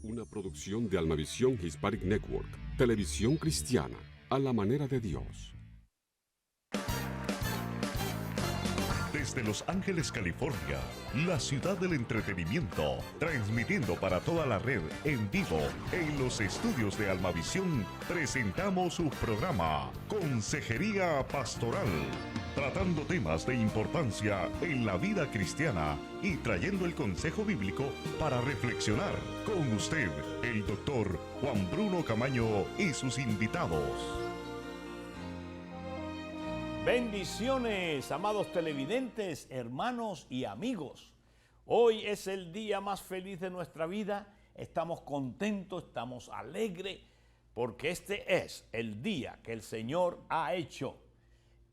Una producción de Almavisión Hispanic Network, televisión cristiana, a la manera de Dios. Desde Los Ángeles, California, la ciudad del entretenimiento, transmitiendo para toda la red en vivo en los estudios de Almavisión, presentamos su programa Consejería Pastoral, tratando temas de importancia en la vida cristiana y trayendo el consejo bíblico para reflexionar con usted, el doctor Juan Bruno Camaño y sus invitados. Bendiciones, amados televidentes, hermanos y amigos. Hoy es el día más feliz de nuestra vida. Estamos contentos, estamos alegres, porque este es el día que el Señor ha hecho.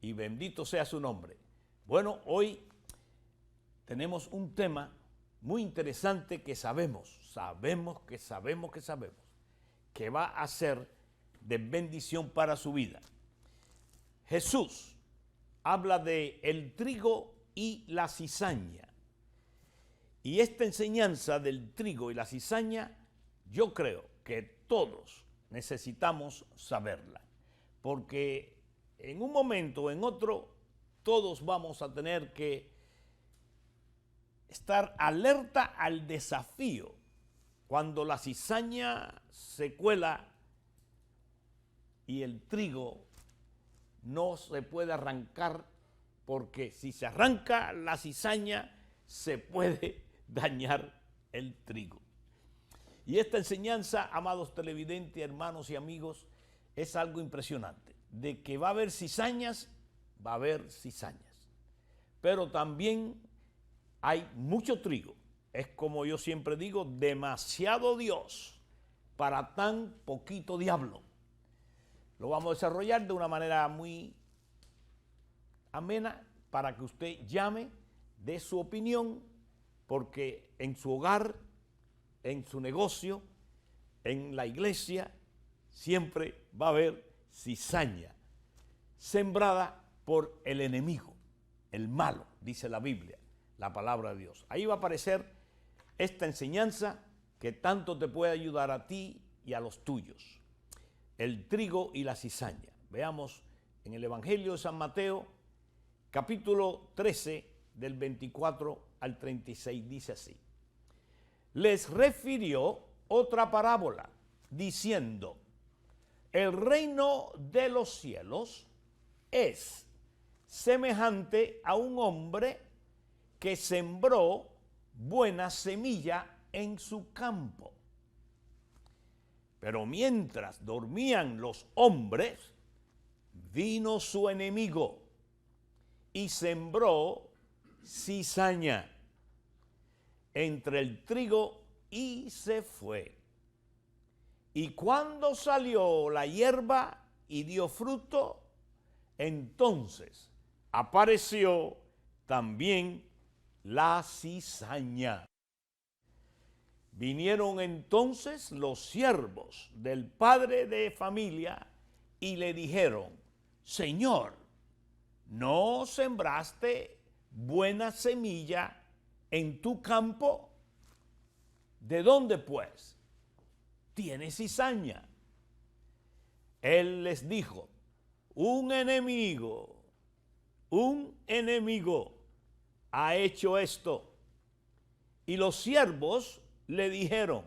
Y bendito sea su nombre. Bueno, hoy tenemos un tema muy interesante que sabemos que va a ser de bendición para su vida. Jesús habla de el trigo y la cizaña. Y esta enseñanza del trigo y la cizaña, yo creo que todos necesitamos saberla. Porque en un momento o en otro, todos vamos a tener que estar alerta al desafío. Cuando la cizaña se cuela y el trigo no se puede arrancar, porque si se arranca la cizaña se puede dañar el trigo. Y esta enseñanza, amados televidentes, hermanos y amigos, es algo impresionante. De que va a haber cizañas, va a haber cizañas. Pero también hay mucho trigo. Es como yo siempre digo, demasiado Dios para tan poquito diablo. Lo vamos a desarrollar de una manera muy amena para que usted llame, dé su opinión, porque en su hogar, en su negocio, en la iglesia, siempre va a haber cizaña sembrada por el enemigo, el malo, dice la Biblia, la palabra de Dios. Ahí va a aparecer esta enseñanza que tanto te puede ayudar a ti y a los tuyos. El trigo y la cizaña. Veamos en el Evangelio de San Mateo, capítulo 13, del 24 al 36, dice así. Les refirió otra parábola, diciendo, el reino de los cielos es semejante a un hombre que sembró buena semilla en su campo. Pero mientras dormían los hombres, vino su enemigo y sembró cizaña entre el trigo y se fue. Y cuando salió la hierba y dio fruto, entonces apareció también la cizaña. Vinieron entonces los siervos del padre de familia y le dijeron, Señor, ¿no sembraste buena semilla en tu campo? ¿De dónde pues tienes cizaña? Él les dijo, un enemigo ha hecho esto. Y los siervos le dijeron,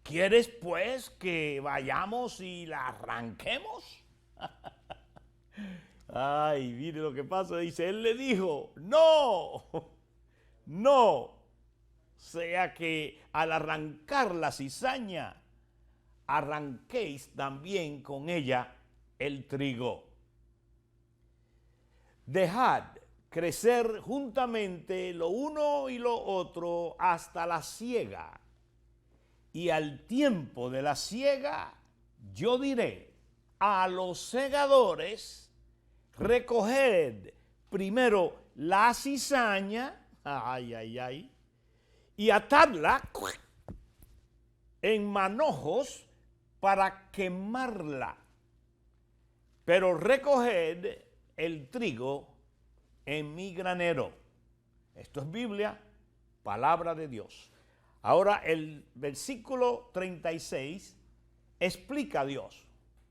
¿quieres pues que vayamos y la arranquemos? Ay, mire lo que pasa, dice, él le dijo, no, sea que al arrancar la cizaña, arranquéis también con ella el trigo. Dejad crecer juntamente lo uno y lo otro hasta la siega. Y al tiempo de la siega, yo diré a los segadores, recoged primero la cizaña, y atadla en manojos para quemarla. Pero recoged el trigo en mi granero. Esto es Biblia, palabra de Dios. Ahora el versículo 36 explica a Dios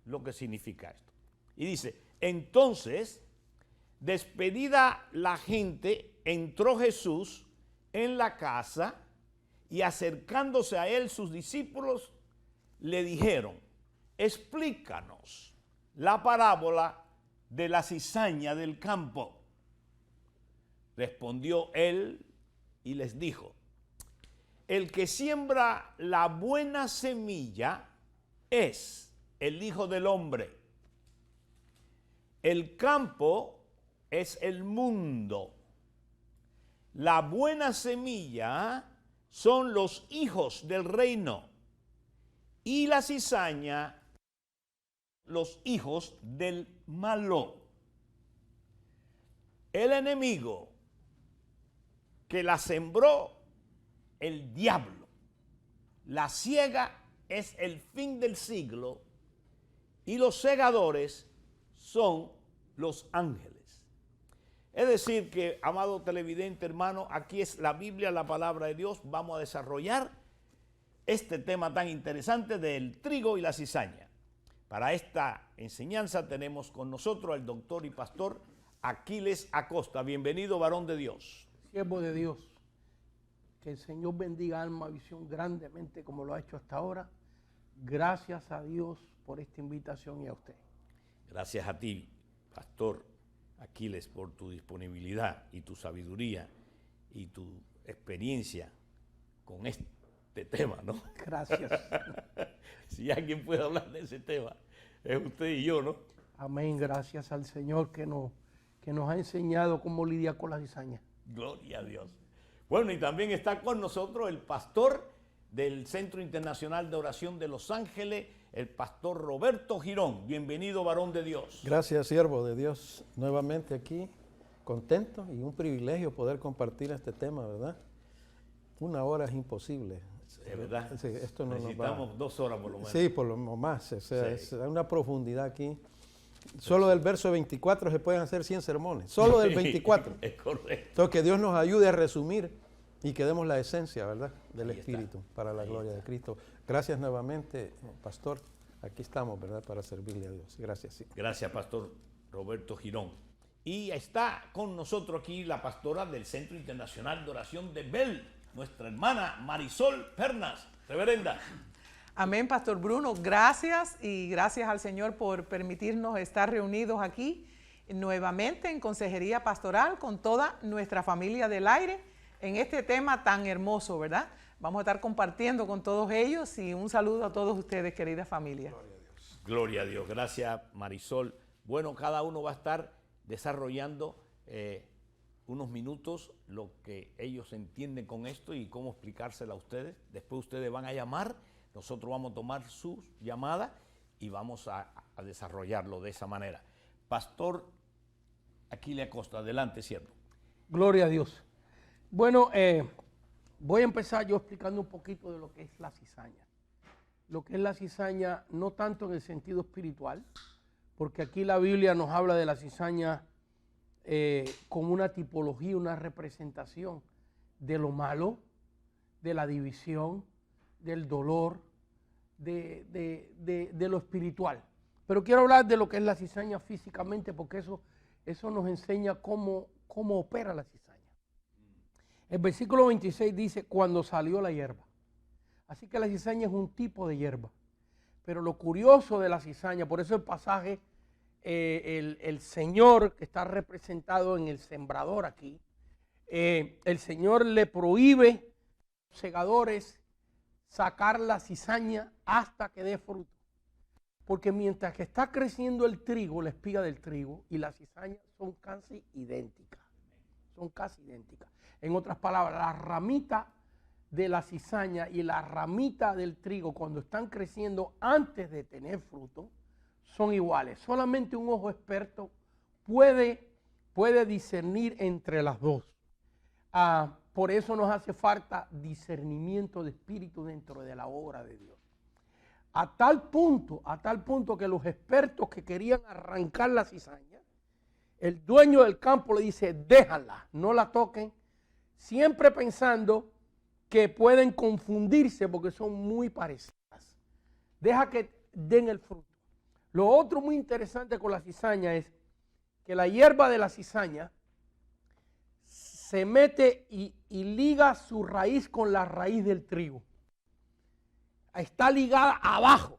lo que significa esto. Y dice, entonces, despedida la gente, entró Jesús en la casa y acercándose a él sus discípulos le dijeron, explícanos la parábola de la cizaña del campo. Respondió él y les dijo, el que siembra la buena semilla es el Hijo del Hombre. El campo es el mundo. La buena semilla son los hijos del reino y la cizaña los hijos del malo. El enemigo que la sembró, el diablo. La siega es el fin del siglo y los segadores son los ángeles. Es decir que, amado televidente, hermano, aquí es la Biblia, la palabra de Dios. Vamos a desarrollar este tema tan interesante del trigo y la cizaña. Para esta enseñanza tenemos con nosotros al doctor y pastor Aquiles Acosta. Bienvenido, varón de Dios. Siervo de Dios, que el Señor bendiga Almavisión grandemente como lo ha hecho hasta ahora. Gracias a Dios por esta invitación y a usted. Gracias a ti, pastor Aquiles, por tu disponibilidad y tu sabiduría y tu experiencia con este tema, ¿no? Gracias. Si alguien puede hablar de ese tema, es usted y yo, ¿no? Amén, gracias al Señor que nos ha enseñado cómo lidiar con la cizaña. Gloria a Dios. Bueno, y también está con nosotros el pastor del Centro Internacional de Oración de Los Ángeles, el pastor Roberto Girón. Bienvenido, varón de Dios. Gracias, siervo de Dios. Nuevamente aquí, contento y un privilegio poder compartir este tema, ¿verdad? 1 hora es imposible. ¿De verdad? Sí, esto no necesitamos 2 horas por lo menos. Sí, por lo más. O sea, sí. Hay una profundidad aquí. Solo del verso 24 se pueden hacer 100 sermones. Solo del 24. Es correcto. Entonces, que Dios nos ayude a resumir y que demos la esencia, ¿verdad?, del Ahí Espíritu está. para la Ahí gloria está. de Cristo. Gracias nuevamente, pastor. Aquí estamos, ¿verdad?, para servirle a Dios. Gracias. Sí. Gracias, pastor Roberto Girón. Y está con nosotros aquí la pastora del Centro Internacional de Oración de Bell, nuestra hermana Marisol Pernas, reverenda. Amén, pastor Bruno. Gracias y gracias al Señor por permitirnos estar reunidos aquí nuevamente en Consejería Pastoral con toda nuestra familia del aire en este tema tan hermoso, ¿verdad? Vamos a estar compartiendo con todos ellos y un saludo a todos ustedes, querida familia. Gloria a Dios. Gloria a Dios. Gracias, Marisol. Bueno, cada uno va a estar desarrollando unos minutos lo que ellos entienden con esto y cómo explicárselo a ustedes. Después ustedes van a llamar, nosotros vamos a tomar sus llamadas y vamos a desarrollarlo de esa manera. Pastor Aquiles Acosta, adelante, siervo. Gloria a Dios. Bueno, voy a empezar yo explicando un poquito de lo que es la cizaña. Lo que es la cizaña, no tanto en el sentido espiritual, porque aquí la Biblia nos habla de la cizaña como una tipología, una representación de lo malo, de la división, del dolor, de lo espiritual. Pero quiero hablar de lo que es la cizaña físicamente, porque eso nos enseña cómo opera la cizaña. El versículo 26 dice, cuando salió la hierba. Así que la cizaña es un tipo de hierba. Pero lo curioso de la cizaña, por eso el pasaje, el Señor que está representado en el sembrador aquí, el Señor le prohíbe a los segadores sacar la cizaña hasta que dé fruto. Porque mientras que está creciendo el trigo, la espiga del trigo y la cizaña son casi idénticas. Son casi idénticas. En otras palabras, la ramita de la cizaña y la ramita del trigo, cuando están creciendo antes de tener fruto, son iguales. Solamente un ojo experto puede discernir entre las dos. Por eso nos hace falta discernimiento de espíritu dentro de la obra de Dios. A tal punto que los expertos que querían arrancar la cizaña, el dueño del campo le dice, déjala, no la toquen, siempre pensando que pueden confundirse porque son muy parecidas. Deja que den el fruto. Lo otro muy interesante con la cizaña es que la hierba de la cizaña se mete y liga su raíz con la raíz del trigo. Está ligada abajo.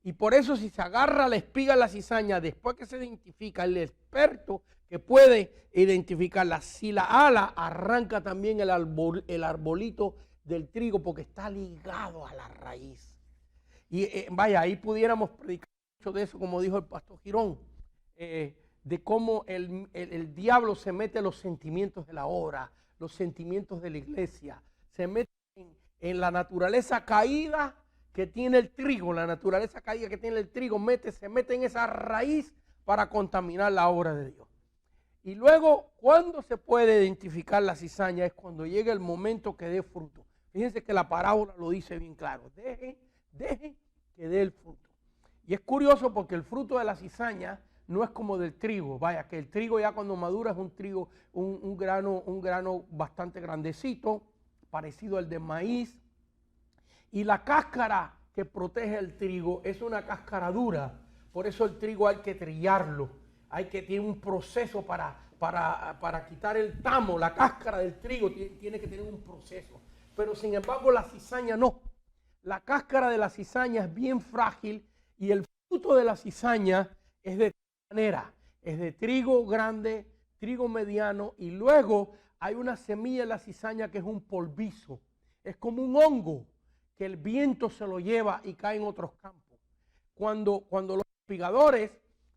Y por eso si se agarra la espiga de la cizaña, después que se identifica el experto que puede identificarla, si la ala arranca también el arbolito del trigo porque está ligado a la raíz. Y vaya, ahí pudiéramos predicar mucho de eso, como dijo el pastor Girón, de cómo el diablo se mete en los sentimientos de la obra, los sentimientos de la iglesia, se mete en la naturaleza caída que tiene el trigo, la naturaleza caída que tiene el trigo, se mete en esa raíz para contaminar la obra de Dios. Y luego, ¿cuándo se puede identificar la cizaña? Es cuando llegue el momento que dé fruto. Fíjense que la parábola lo dice bien claro. Deje que dé el fruto. Y es curioso porque el fruto de la cizaña no es como del trigo. Vaya, que el trigo ya cuando madura es un trigo, un grano bastante grandecito, parecido al de maíz. Y la cáscara que protege el trigo es una cáscara dura. Por eso el trigo hay que trillarlo. Tiene un proceso para quitar el tamo. La cáscara del trigo tiene que tener un proceso. Pero sin embargo la cizaña no. La cáscara de la cizaña es bien frágil y el fruto de la cizaña es de manera. Es de trigo grande, trigo mediano y luego hay una semilla de la cizaña que es un polvizo. Es como un hongo que el viento se lo lleva y cae en otros campos. Cuando los espigadores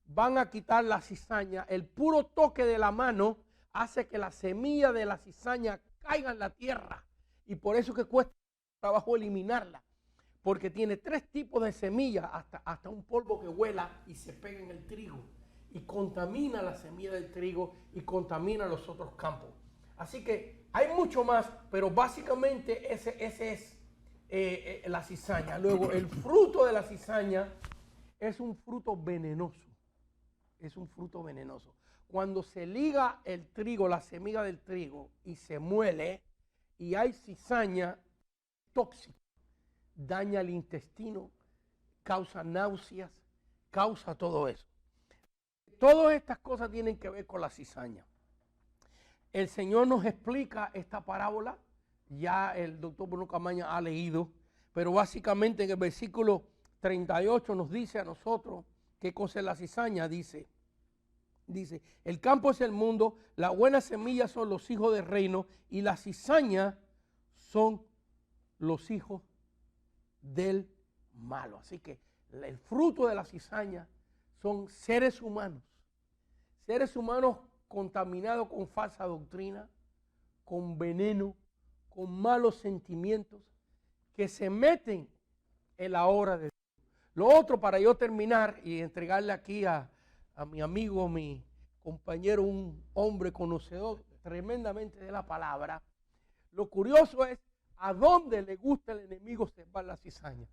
van a quitar la cizaña, el puro toque de la mano hace que la semilla de la cizaña caiga en la tierra. Y por eso que cuesta trabajo eliminarla. Porque tiene 3 tipos de semillas, hasta un polvo que vuela y se pega en el trigo. Y contamina la semilla del trigo y contamina los otros campos. Así que hay mucho más, pero básicamente ese es la cizaña. Luego, el fruto de la cizaña es un fruto venenoso. Es un fruto venenoso. Cuando se liga el trigo, la semilla del trigo, y se muele, y hay cizaña tóxica, daña el intestino, causa náuseas, causa todo eso. Todas estas cosas tienen que ver con la cizaña. El Señor nos explica esta parábola. Ya el doctor Bruno Camaña ha leído, pero básicamente en el versículo 38 nos dice a nosotros qué cosa es la cizaña. Dice, el campo es el mundo, la buena semilla son los hijos del reino y la cizaña son los hijos del malo. Así que el fruto de la cizaña son seres humanos contaminados con falsa doctrina, con veneno, con malos sentimientos que se meten en la obra de Dios. Lo otro, para yo terminar y entregarle aquí a mi amigo, mi compañero, un hombre conocedor tremendamente de la palabra, lo curioso es a dónde le gusta el enemigo sembrar la cizaña.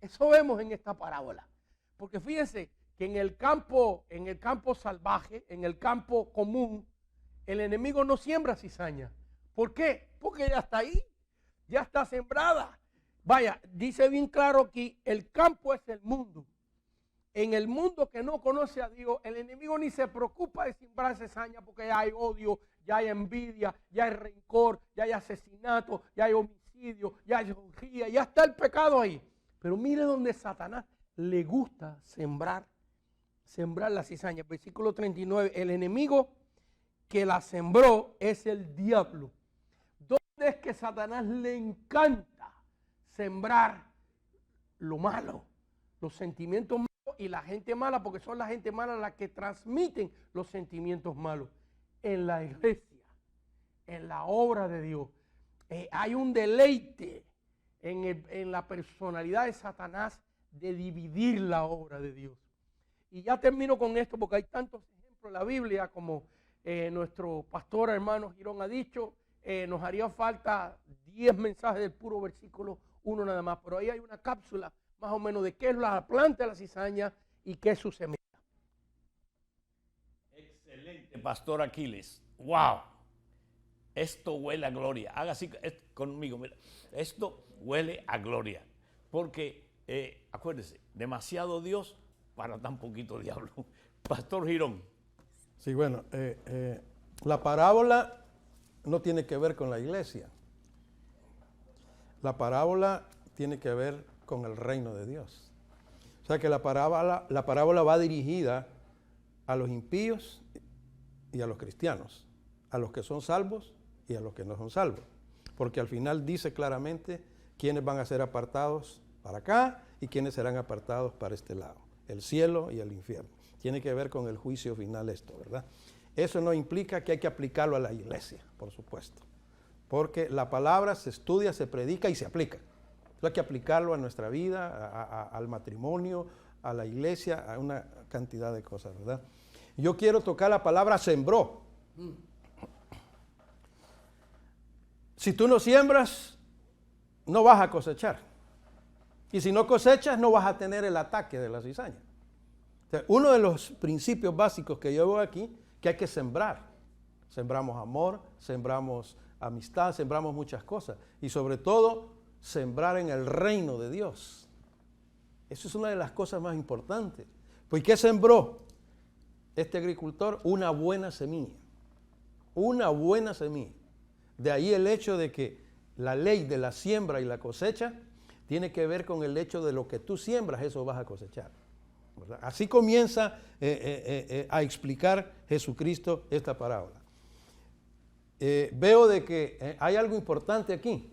Eso vemos en esta parábola. Porque fíjense que en el campo salvaje, en el campo común, el enemigo no siembra cizaña. ¿Por qué? Porque ya está ahí, ya está sembrada. Vaya, dice bien claro aquí, el campo es el mundo. En el mundo que no conoce a Dios, el enemigo ni se preocupa de sembrar cizaña porque ya hay odio, ya hay envidia, ya hay rencor, ya hay asesinato, ya hay homicidio, ya hay orgía, ya está el pecado ahí. Pero mire donde Satanás le gusta sembrar la cizaña. Versículo 39, el enemigo que la sembró es el diablo. ¿Dónde es que Satanás le encanta sembrar lo malo, los sentimientos malos y la gente mala? Porque son la gente mala las que transmiten los sentimientos malos. En la iglesia, en la obra de Dios, hay un deleite en la personalidad de Satanás de dividir la obra de Dios. Y ya termino con esto porque hay tantos ejemplos en la Biblia como nuestro pastor hermano Girón ha dicho. Nos haría falta 10 mensajes del puro versículo 1 nada más, pero ahí hay una cápsula más o menos de qué es la planta de la cizaña y qué es su semilla. Excelente, pastor Aquiles. ¡Wow! esto huele a gloria. Haga así conmigo, mira, esto huele a gloria. Porque, acuérdese, demasiado Dios para tan poquito diablo. Pastor Girón. Sí, bueno, la parábola no tiene que ver con la iglesia. La parábola tiene que ver con el reino de Dios. O sea que la parábola va dirigida a los impíos y a los cristianos, a los que son salvos y a los que no son salvos. Porque al final dice claramente quiénes van a ser apartados para acá y quiénes serán apartados para este lado, el cielo y el infierno. Tiene que ver con el juicio final esto, ¿verdad? Eso no implica que hay que aplicarlo a la iglesia, por supuesto. Porque la palabra se estudia, se predica y se aplica. Hay que aplicarlo a nuestra vida, al matrimonio, a la iglesia, a una cantidad de cosas, ¿verdad? Yo quiero tocar la palabra sembró. Si tú no siembras, no vas a cosechar. Y si no cosechas, no vas a tener el ataque de la cizaña. O sea, uno de los principios básicos que yo veo aquí, que hay que sembrar. Sembramos amor, sembramos amistad, sembramos muchas cosas. Y sobre todo, sembrar en el reino de Dios. Eso es una de las cosas más importantes. ¿Pues qué sembró este agricultor? Una buena semilla. Una buena semilla. De ahí el hecho de que la ley de la siembra y la cosecha tiene que ver con el hecho de lo que tú siembras, eso vas a cosechar, ¿verdad? Así comienza a explicar Jesucristo esta parábola. Veo de que hay algo importante aquí.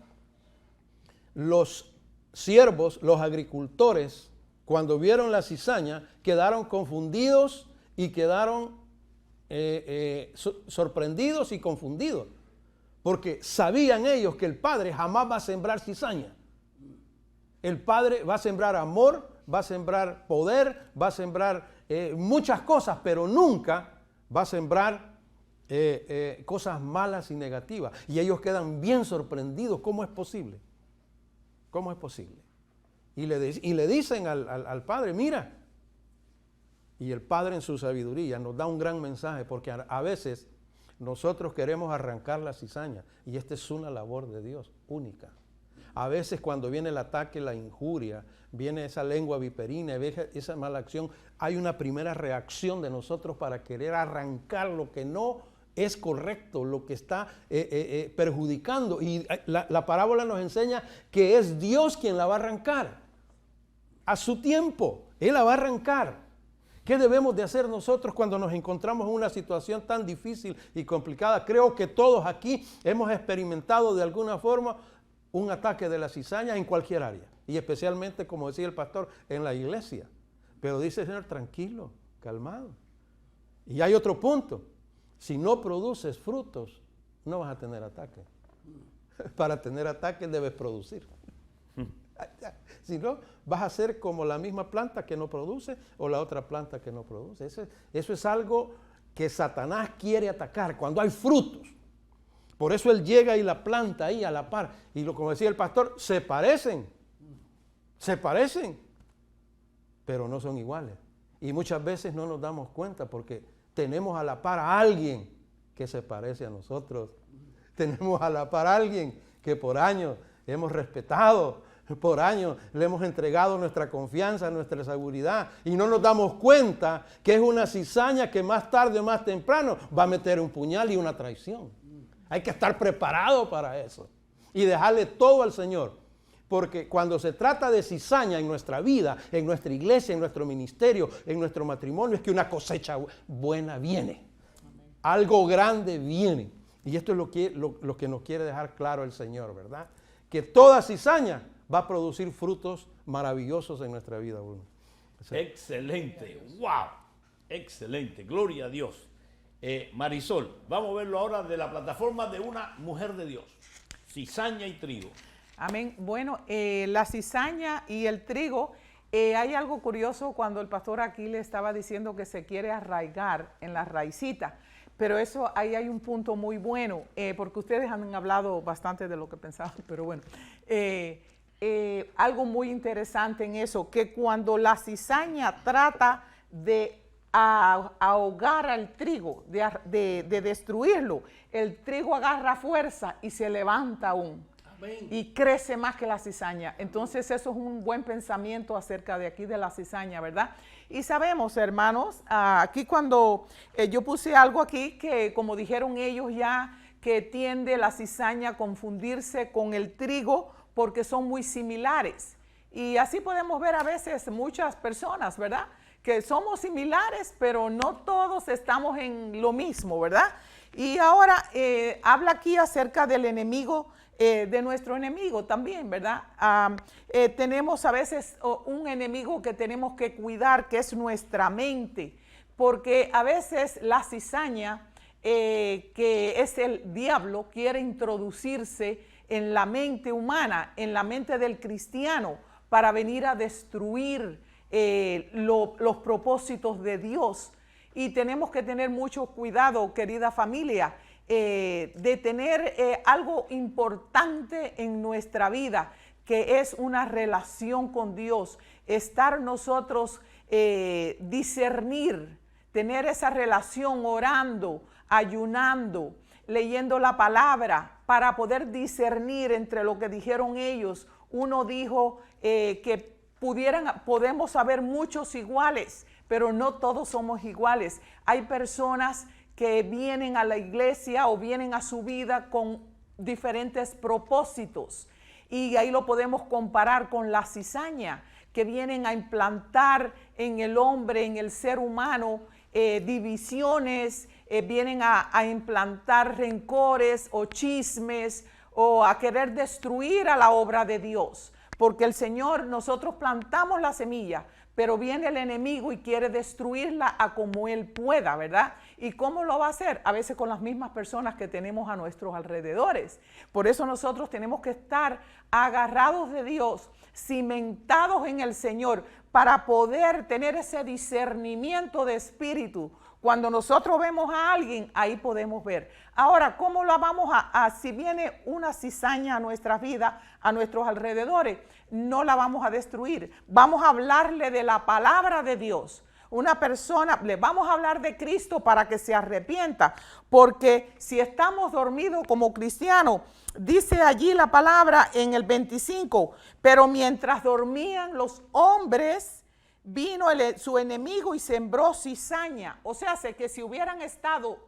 Los siervos, los agricultores, cuando vieron la cizaña, quedaron confundidos y quedaron sorprendidos y confundidos. Porque sabían ellos que el Padre jamás va a sembrar cizaña. El Padre va a sembrar amor, va a sembrar poder, va a sembrar muchas cosas, pero nunca va a sembrar cosas malas y negativas. Y ellos quedan bien sorprendidos. ¿Cómo es posible? ¿Cómo es posible? Y le dicen al Padre, mira. Y el Padre en su sabiduría nos da un gran mensaje, porque a veces nosotros queremos arrancar la cizaña, y esta es una labor de Dios única. A veces cuando viene el ataque, la injuria, viene esa lengua viperina, esa mala acción, hay una primera reacción de nosotros para querer arrancar lo que no es correcto, lo que está perjudicando. Y la parábola nos enseña que es Dios quien la va a arrancar. A su tiempo, Él la va a arrancar. ¿Qué debemos de hacer nosotros cuando nos encontramos en una situación tan difícil y complicada? Creo que todos aquí hemos experimentado de alguna forma un ataque de la cizaña en cualquier área. Y especialmente, como decía el pastor, en la iglesia. Pero dice el Señor, tranquilo, calmado. Y hay otro punto. Si no produces frutos, no vas a tener ataque. Para tener ataque debes producir. Si no, vas a ser como la misma planta que no produce o la otra planta que no produce. Eso es algo que Satanás quiere atacar cuando hay frutos. Por eso él llega y la planta ahí a la par. Y como decía el pastor, se parecen, pero no son iguales. Y muchas veces no nos damos cuenta porque tenemos a la par a alguien que se parece a nosotros. Tenemos a la par a alguien que por años hemos respetado, por años le hemos entregado nuestra confianza, nuestra seguridad, y no nos damos cuenta que es una cizaña que más tarde o más temprano va a meter un puñal y una traición. Hay que estar preparado para eso y dejarle todo al Señor. Porque cuando se trata de cizaña en nuestra vida, en nuestra iglesia, en nuestro ministerio, en nuestro matrimonio, es que una cosecha buena viene. Algo grande viene. Y esto es lo que nos quiere dejar claro el Señor, ¿verdad? Que toda cizaña va a producir frutos maravillosos en nuestra vida. Excelente, wow, excelente, gloria a Dios. Marisol, vamos a verlo ahora de la plataforma de una mujer de Dios, cizaña y trigo. Amén. Bueno, la cizaña y el trigo, hay algo curioso cuando el pastor aquí le estaba diciendo que se quiere arraigar en la raicita, pero eso ahí hay un punto muy bueno, porque ustedes han hablado bastante de lo que pensaban, pero bueno, algo muy interesante en eso, que cuando la cizaña trata de a ahogar al trigo, de destruirlo, el trigo agarra fuerza y se levanta aún. Amén. Y crece más que la cizaña. Entonces eso es un buen pensamiento acerca de aquí de la cizaña, ¿verdad? Y sabemos, hermanos, aquí cuando yo puse algo aquí que como dijeron ellos ya, que tiende la cizaña a confundirse con el trigo porque son muy similares. Y así podemos ver a veces muchas personas, ¿verdad? Que somos similares, pero no todos estamos en lo mismo, ¿verdad? Y ahora habla aquí acerca del enemigo, de nuestro enemigo también, ¿verdad? Tenemos a veces un enemigo que tenemos que cuidar, que es nuestra mente, porque a veces la cizaña, que es el diablo, quiere introducirse en la mente humana, en la mente del cristiano, para venir a destruir los propósitos de Dios. Y tenemos que tener mucho cuidado, querida familia, de tener algo importante en nuestra vida, que es una relación con Dios. Estar nosotros, discernir, tener esa relación orando, ayunando, leyendo la palabra, para poder discernir entre lo que dijeron ellos. Uno dijo que podemos haber muchos iguales, pero no todos somos iguales. Hay personas que vienen a la iglesia o vienen a su vida con diferentes propósitos. Y ahí lo podemos comparar con la cizaña, que vienen a implantar en el hombre, en el ser humano, divisiones, vienen a implantar rencores o chismes o a querer destruir a la obra de Dios. Porque el Señor, nosotros plantamos la semilla, pero viene el enemigo y quiere destruirla a como él pueda, ¿verdad? ¿Y cómo lo va a hacer? A veces con las mismas personas que tenemos a nuestros alrededores. Por eso nosotros tenemos que estar agarrados de Dios, cimentados en el Señor, para poder tener ese discernimiento de espíritu. Cuando nosotros vemos a alguien, ahí podemos ver. Ahora, ¿cómo lo vamos si viene una cizaña a nuestras vidas, a nuestros alrededores? No la vamos a destruir. Vamos a hablarle de la palabra de Dios. Una persona, le vamos a hablar de Cristo para que se arrepienta. Porque si estamos dormidos como cristianos, dice allí la palabra en el 25, pero mientras dormían los hombres, vino su enemigo y sembró cizaña. O sea, que si hubieran estado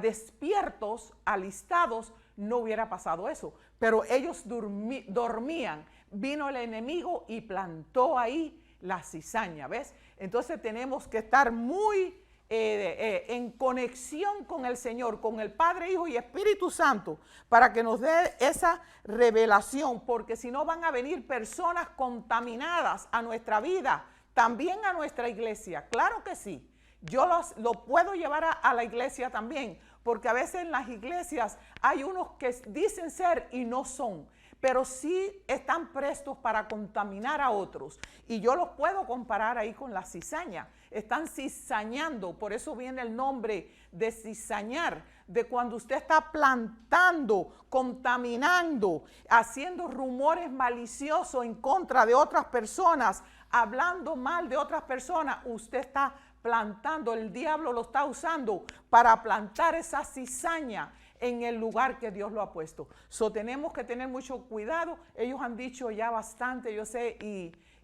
despiertos, alistados, no hubiera pasado eso. Pero ellos dormían. Vino el enemigo y plantó ahí la cizaña, ¿ves? Entonces tenemos que estar muy en conexión con el Señor, con el Padre, Hijo y Espíritu Santo, para que nos dé esa revelación, porque si no van a venir personas contaminadas a nuestra vida, también a nuestra iglesia. Claro que sí. Yo lo puedo llevar a la iglesia también, porque a veces en las iglesias hay unos que dicen ser y no son, pero sí están prestos para contaminar a otros. Y yo los puedo comparar ahí con la cizaña. Están cizañando, por eso viene el nombre de cizañar, de cuando usted está plantando, contaminando, haciendo rumores maliciosos en contra de otras personas, hablando mal de otras personas. Usted está plantando, el diablo lo está usando para plantar esa cizaña en el lugar que Dios lo ha puesto. Tenemos que tener mucho cuidado. Ellos han dicho ya bastante, yo sé,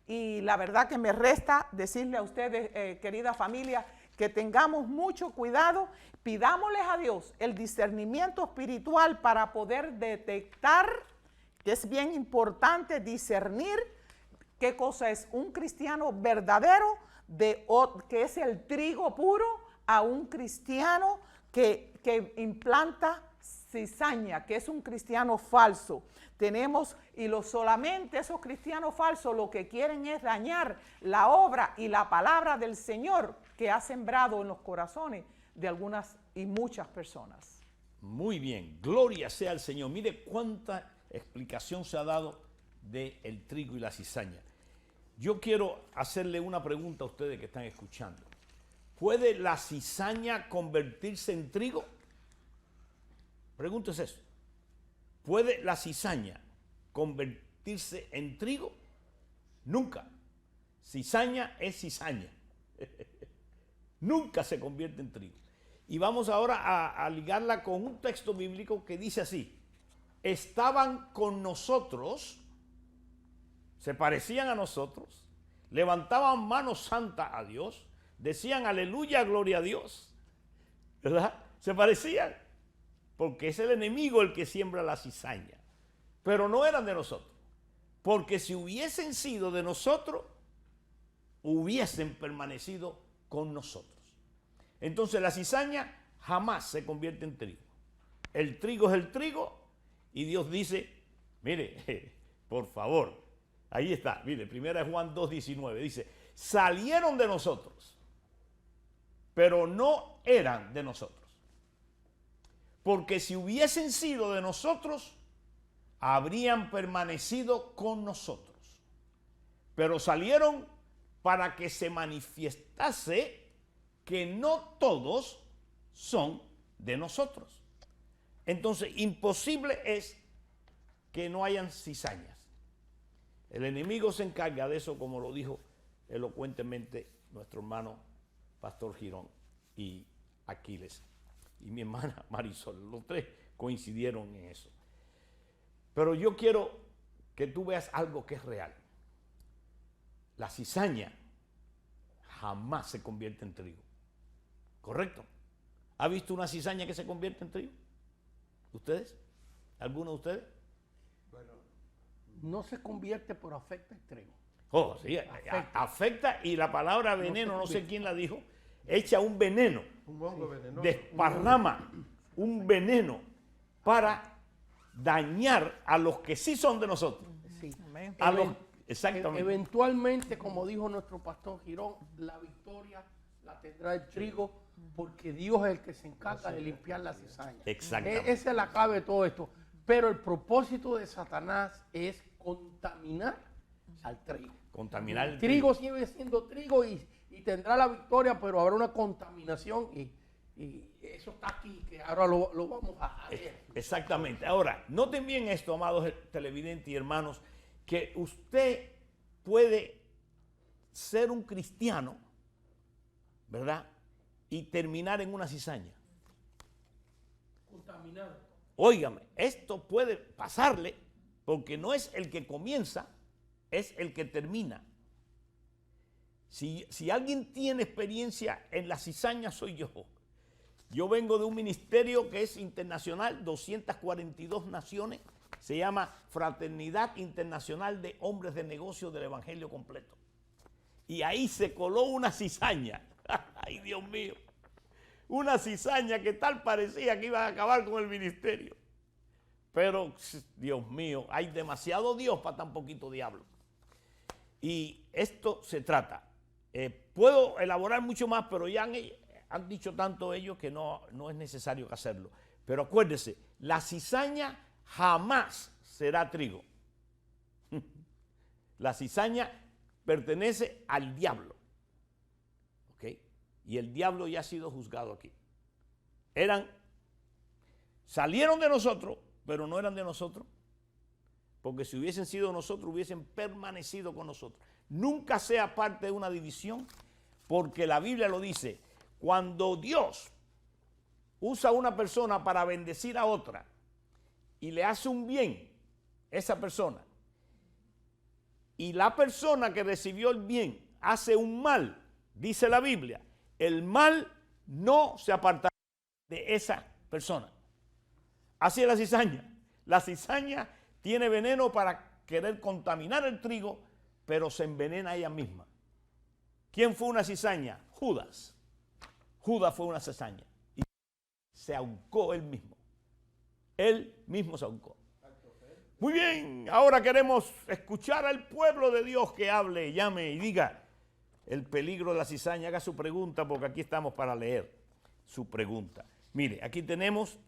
y la verdad que me resta decirle a ustedes, querida familia, que tengamos mucho cuidado. Pidámosles a Dios el discernimiento espiritual para poder detectar, que es bien importante discernir qué cosa es un cristiano verdadero, que es el trigo puro, a un cristiano que implanta cizaña, que es un cristiano falso. Solamente esos cristianos falsos lo que quieren es dañar la obra y la palabra del Señor que ha sembrado en los corazones de algunas y muchas personas. Muy bien, gloria sea al Señor. Mire cuánta explicación se ha dado del trigo y la cizaña. Yo quiero hacerle una pregunta a ustedes que están escuchando. ¿Puede la cizaña convertirse en trigo? Pregúntese eso. ¿Puede la cizaña convertirse en trigo? Nunca. Cizaña es cizaña. Nunca se convierte en trigo. Y vamos ahora a ligarla con un texto bíblico que dice así: estaban con nosotros, se parecían a nosotros, levantaban mano santa a Dios, decían aleluya, gloria a Dios, ¿verdad? Se parecían, porque es el enemigo el que siembra la cizaña, pero no eran de nosotros, porque si hubiesen sido de nosotros, hubiesen permanecido con nosotros. Entonces la cizaña jamás se convierte en trigo. El trigo es el trigo y Dios dice, mire, por favor, ahí está, mire, 1 Juan 2:19, dice, salieron de nosotros, pero no eran de nosotros. Porque si hubiesen sido de nosotros, habrían permanecido con nosotros. Pero salieron para que se manifestase que no todos son de nosotros. Entonces, imposible es que no hayan cizañas. El enemigo se encarga de eso, como lo dijo elocuentemente nuestro hermano Pastor Girón y Aquiles y mi hermana Marisol. Los tres coincidieron en eso. Pero yo quiero que tú veas algo que es real. La cizaña jamás se convierte en trigo. ¿Correcto? ¿Ha visto una cizaña que se convierte en trigo? ¿Ustedes? ¿Alguno de ustedes? No se convierte, pero afecta el trigo. Oh, sí, afecta, y la palabra veneno, no sé quién la dijo, echa un veneno, Un hongo venenoso. desparrama un veneno para dañar a los que sí son de nosotros. Sí. Amén. A los, exactamente. Eventualmente, como dijo nuestro pastor Girón, la victoria la tendrá el trigo, porque Dios es el que se encarga de limpiar la cizaña. Exactamente. Esa es la clave de todo esto. Pero el propósito de Satanás es contaminar al trigo. Contaminar El trigo sigue siendo trigo y tendrá la victoria, pero habrá una contaminación y eso está aquí, que ahora lo vamos a ver. Exactamente. Ahora, noten bien esto, amados televidentes y hermanos, que usted puede ser un cristiano, ¿verdad? Y terminar en una cizaña. Contaminado. Óigame, esto puede pasarle porque no es el que comienza, es el que termina. Si alguien tiene experiencia en la cizaña, soy yo. Yo vengo de un ministerio que es internacional, 242 naciones, se llama Fraternidad Internacional de Hombres de Negocios del Evangelio Completo. Y ahí se coló una cizaña. Ay, Dios mío. Una cizaña que tal parecía que iba a acabar con el ministerio. Pero, Dios mío, hay demasiado Dios para tan poquito diablo. Y esto se trata. Puedo elaborar mucho más, pero ya han dicho tanto ellos que no es necesario hacerlo. Pero acuérdese, la cizaña jamás será trigo. La cizaña pertenece al diablo. ¿Ok? Y el diablo ya ha sido juzgado aquí. Salieron de nosotros, pero no eran de nosotros. Porque si hubiesen sido nosotros, hubiesen permanecido con nosotros. Nunca sea parte de una división, porque la Biblia lo dice. Cuando Dios usa a una persona para bendecir a otra y le hace un bien a esa persona, y la persona que recibió el bien hace un mal, dice la Biblia, el mal no se apartará de esa persona. Así es la cizaña. La cizaña tiene veneno para querer contaminar el trigo, pero se envenena ella misma. ¿Quién fue una cizaña? Judas. Judas fue una cizaña. Y se ahorcó él mismo. Él mismo se ahorcó. Muy bien, ahora queremos escuchar al pueblo de Dios que hable, llame y diga el peligro de la cizaña. Haga su pregunta, porque aquí estamos para leer su pregunta. Mire, aquí tenemos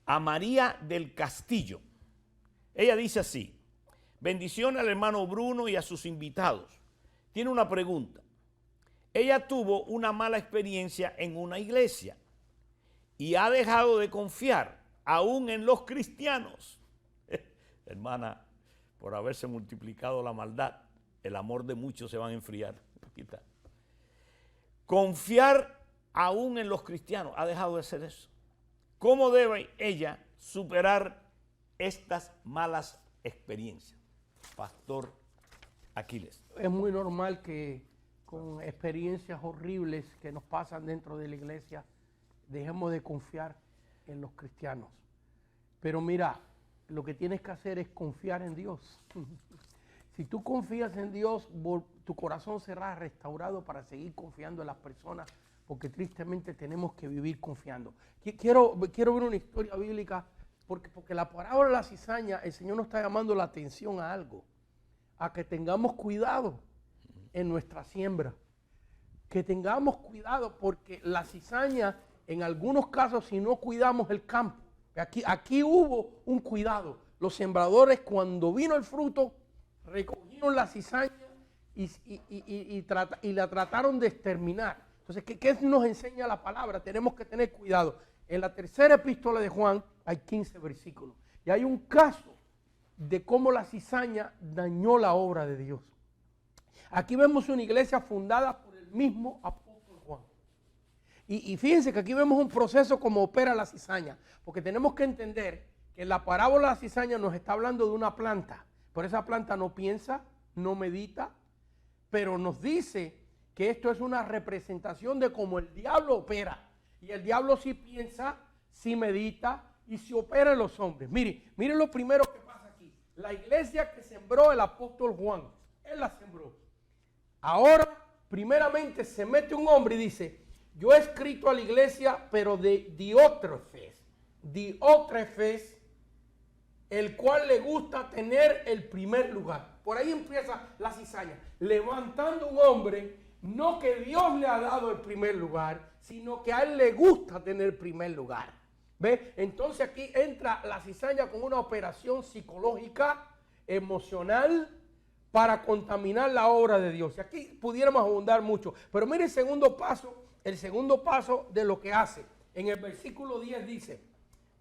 a María del Castillo. Ella dice así: bendición al hermano Bruno y a sus invitados. Tiene una pregunta. Ella tuvo una mala experiencia en una iglesia y ha dejado de confiar aún en los cristianos. Hermana, por haberse multiplicado la maldad, el amor de muchos se va a enfriar. Aquí está. confiar aún en los cristianos. Ha dejado de hacer eso. ¿Cómo debe ella superar estas malas experiencias? Pastor Aquiles. Es muy normal que con experiencias horribles que nos pasan dentro de la iglesia, dejemos de confiar en los cristianos. Pero mira, lo que tienes que hacer es confiar en Dios. Si tú confías en Dios, tu corazón será restaurado para seguir confiando en las personas, porque tristemente tenemos que vivir confiando. Quiero ver una historia bíblica, porque la parábola de la cizaña, el Señor nos está llamando la atención a algo, a que tengamos cuidado en nuestra siembra, que tengamos cuidado, porque la cizaña, en algunos casos, si no cuidamos el campo, aquí hubo un cuidado. Los sembradores, cuando vino el fruto, recogieron la cizaña y la trataron de exterminar. Entonces, ¿qué nos enseña la palabra? Tenemos que tener cuidado. En la tercera epístola de Juan hay 15 versículos. Y hay un caso de cómo la cizaña dañó la obra de Dios. Aquí vemos una iglesia fundada por el mismo apóstol Juan. Y fíjense que aquí vemos un proceso como opera la cizaña, porque tenemos que entender que en la parábola de la cizaña nos está hablando de una planta. Por esa planta no piensa, no medita, pero nos dice que esto es una representación de cómo el diablo opera. Y el diablo sí piensa, sí medita y sí opera en los hombres. Miren lo primero que pasa aquí. La iglesia que sembró el apóstol Juan, él la sembró. Ahora, primeramente se mete un hombre y dice, yo he escrito a la iglesia, pero de Diótrefes, el cual le gusta tener el primer lugar. Por ahí empieza la cizaña, levantando un hombre, no que Dios le ha dado el primer lugar, sino que a él le gusta tener el primer lugar. ¿Ve? Entonces aquí entra la cizaña con una operación psicológica, emocional, para contaminar la obra de Dios. Y aquí pudiéramos abundar mucho. Pero mire el segundo paso de lo que hace. En el versículo 10 dice,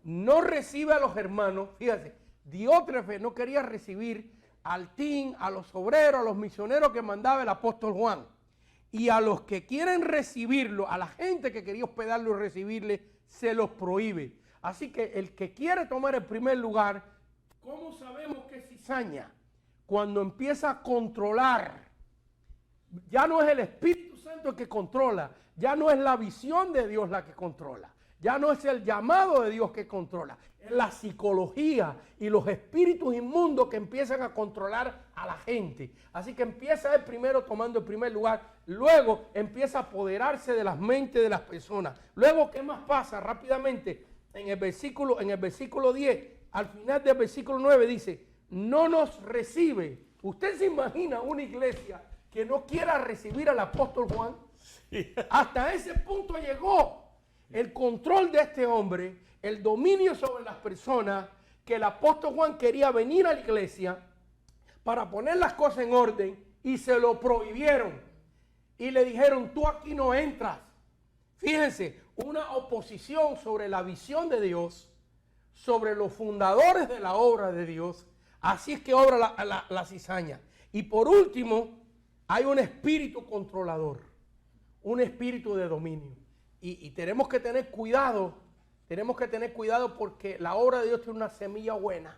no recibe a los hermanos, fíjate, Diótrefes no quería recibir al team, a los obreros, a los misioneros que mandaba el apóstol Juan. Y a los que quieren recibirlo, a la gente que quería hospedarlo y recibirle, se los prohíbe. Así que el que quiere tomar el primer lugar, ¿cómo sabemos que es cizaña? Cuando empieza a controlar, ya no es el Espíritu Santo el que controla, ya no es la visión de Dios la que controla, ya no es el llamado de Dios que controla, es la psicología y los espíritus inmundos que empiezan a controlar a la gente. Así que empieza él primero tomando el primer lugar, luego empieza a apoderarse de las mentes de las personas. Luego, ¿qué más pasa? Rápidamente, en el versículo 10, al final del versículo 9 dice, no nos recibe. ¿Usted se imagina una iglesia que no quiera recibir al apóstol Juan? Sí. Hasta ese punto llegó el control de este hombre, el dominio sobre las personas, que el apóstol Juan quería venir a la iglesia para poner las cosas en orden y se lo prohibieron. Y le dijeron, tú aquí no entras. Fíjense, una oposición sobre la visión de Dios, sobre los fundadores de la obra de Dios. Así es que obra la cizaña. Y por último, hay un espíritu controlador, un espíritu de dominio. Y tenemos que tener cuidado, porque la obra de Dios tiene una semilla buena.